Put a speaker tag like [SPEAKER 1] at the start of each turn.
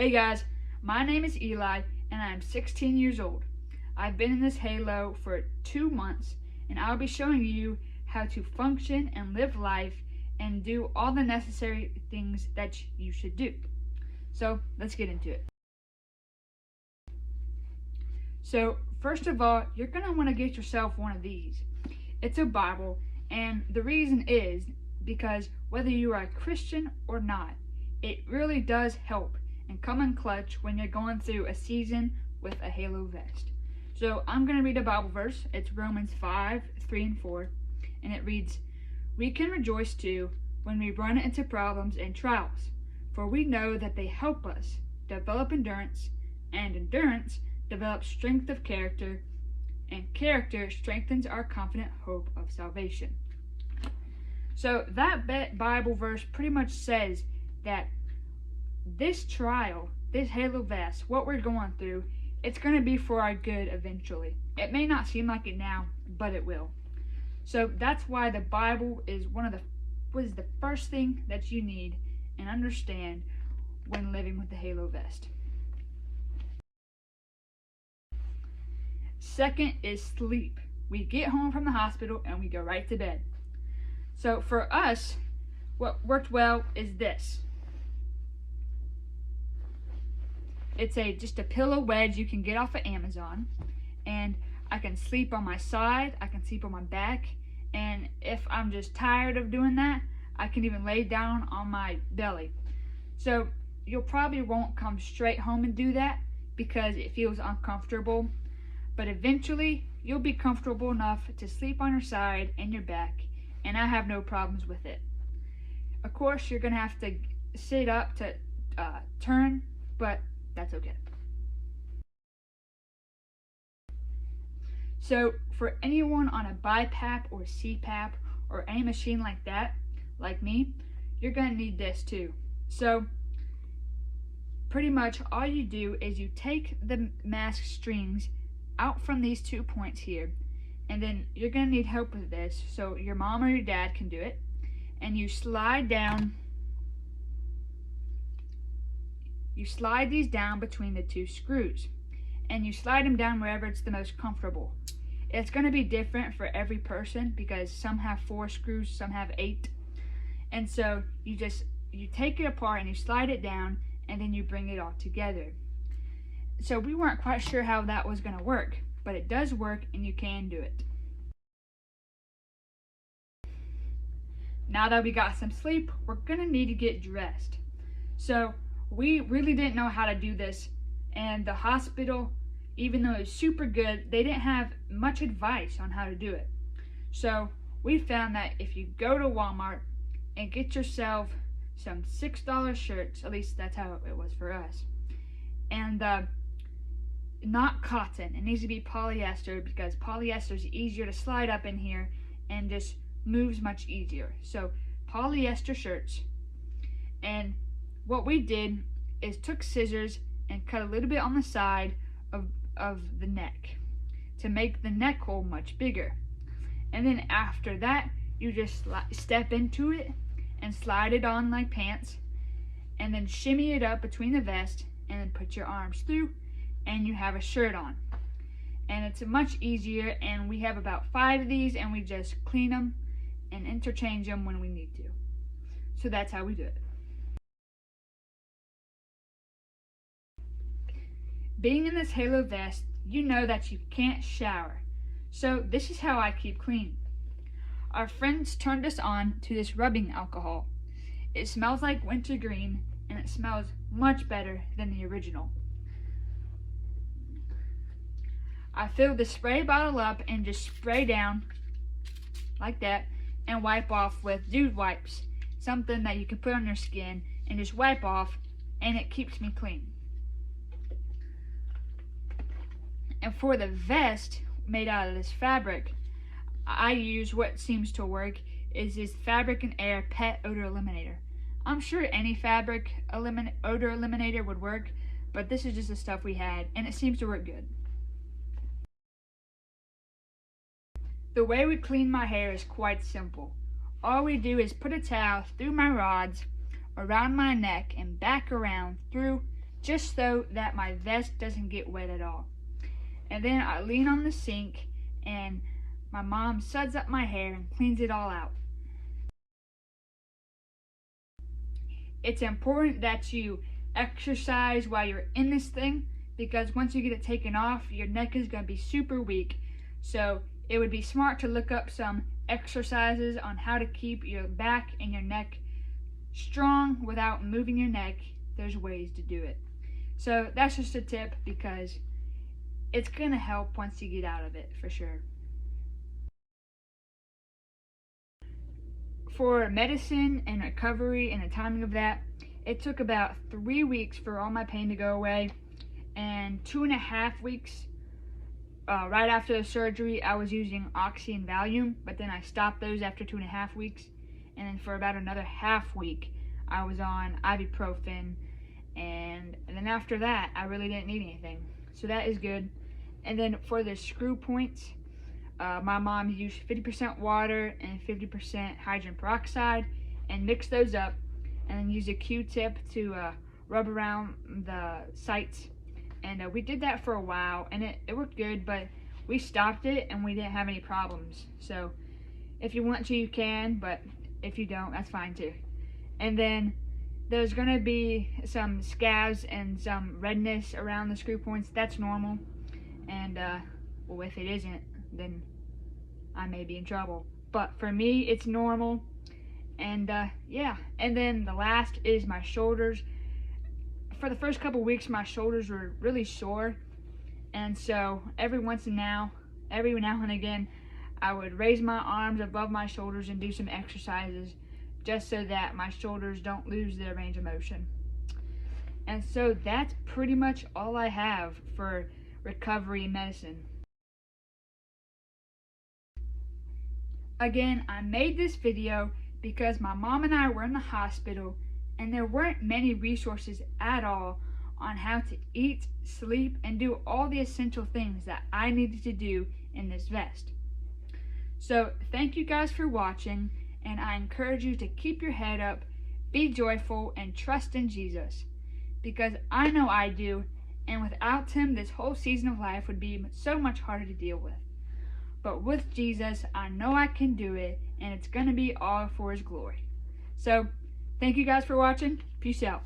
[SPEAKER 1] Hey guys, my name is Eli and I am 16 years old. I've been in this halo for 2 months and I'll be showing you how to function and live life and do all the necessary things that you should do. So let's get into it. So first of all, you're going to want to get yourself one of these. It's a Bible, and the reason is because whether you are a Christian or not, it really does help and come in clutch when you're going through a season with a halo vest. So I'm going to read a Bible verse. It's Romans 5:3-4, and it reads, "We can rejoice too when we run into problems and trials, for we know that they help us develop endurance, and endurance develops strength of character, and character strengthens our confident hope of salvation." So that Bible verse pretty much says that this trial, this halo vest, what we're going through, it's going to be for our good eventually. It may not seem like it now, but it will. So that's why the Bible is the first thing that you need and understand when living with the halo vest. Second is sleep. We get home from the hospital and we go right to bed. So for us, what worked well is this. It's just a pillow wedge you can get off of Amazon, and I can sleep on my side, I can sleep on my back, and if I'm just tired of doing that, I can even lay down on my belly. So you probably won't come straight home and do that because it feels uncomfortable, but eventually you'll be comfortable enough to sleep on your side and your back, and I have no problems with it. Of course, you're going to have to sit up to turn, but that's okay. So for anyone on a BiPAP or CPAP or any machine like that, like me, you're going to need this too. So pretty much all you do is you take the mask strings out from these 2 points here, and then you're going to need help with this, so your mom or your dad can do it, and you slide these down between the 2 screws, and you slide them down wherever it's the most comfortable. It's going to be different for every person because some have 4 screws, some have 8, and so you take it apart and you slide it down, and then you bring it all together. So we weren't quite sure how that was going to work, but it does work and you can do it. Now that we got some sleep, we're going to need to get dressed. So we really didn't know how to do this, and the hospital, even though it was super good, they didn't have much advice on how to do it. So we found that if you go to Walmart and get yourself some $6 shirts, at least that's how it was for us, and not cotton, it needs to be polyester because polyester is easier to slide up in here and just moves much easier. So polyester shirts, and what we did is took scissors and cut a little bit on the side of the neck to make the neck hole much bigger. And then after that, you just step into it and slide it on like pants, and then shimmy it up between the vest, and then put your arms through, and you have a shirt on. And it's much easier, and we have about 5 of these, and we just clean them and interchange them when we need to. So that's how we do it. Being in this halo vest, you know that you can't shower. So this is how I keep clean. Our friends turned us on to this rubbing alcohol. It smells like wintergreen, and it smells much better than the original. I fill the spray bottle up and just spray down like that and wipe off with dude wipes, something that you can put on your skin and just wipe off, and it keeps me clean. And for the vest made out of this fabric, I use what seems to work is this Fabric and Air Pet Odor Eliminator. I'm sure any fabric odor eliminator would work, but this is just the stuff we had, and it seems to work good. The way we clean my hair is quite simple. All we do is put a towel through my rods, around my neck, and back around through just so that my vest doesn't get wet at all. And then I lean on the sink and my mom suds up my hair and cleans it all out. It's important that you exercise while you're in this thing, because once you get it taken off, your neck is going to be super weak. So it would be smart to look up some exercises on how to keep your back and your neck strong without moving your neck. There's ways to do it. So that's just a tip, because it's going to help once you get out of it, for sure. For medicine and recovery and the timing of that, it took about 3 weeks for all my pain to go away, and 2.5 weeks right after the surgery I was using Oxy and Valium, but then I stopped those after 2.5 weeks, and then for about another half week I was on ibuprofen, and then after that I really didn't need anything, so that is good. And then for the screw points, my mom used 50% water and 50% hydrogen peroxide and mixed those up, and then used a Q-tip to rub around the sites. And we did that for a while, and it worked good, but we stopped it and we didn't have any problems. So if you want to, you can, but if you don't, that's fine too. And then there's going to be some scabs and some redness around the screw points. That's normal. And well, if it isn't, then I may be in trouble. But for me, it's normal. And yeah. And then the last is my shoulders. For the first couple weeks, my shoulders were really sore, and so every now and again, I would raise my arms above my shoulders and do some exercises, just so that my shoulders don't lose their range of motion. And so that's pretty much all I have for recovery medicine. Again, I made this video because my mom and I were in the hospital, and there weren't many resources at all on how to eat, sleep, and do all the essential things that I needed to do in this vest. So thank you guys for watching, and I encourage you to keep your head up, be joyful, and trust in Jesus, because I know I do, and without him this whole season of life would be so much harder to deal with. But with Jesus, I know I can do it, and it's going to be all for his glory. So thank you guys for watching. Peace out.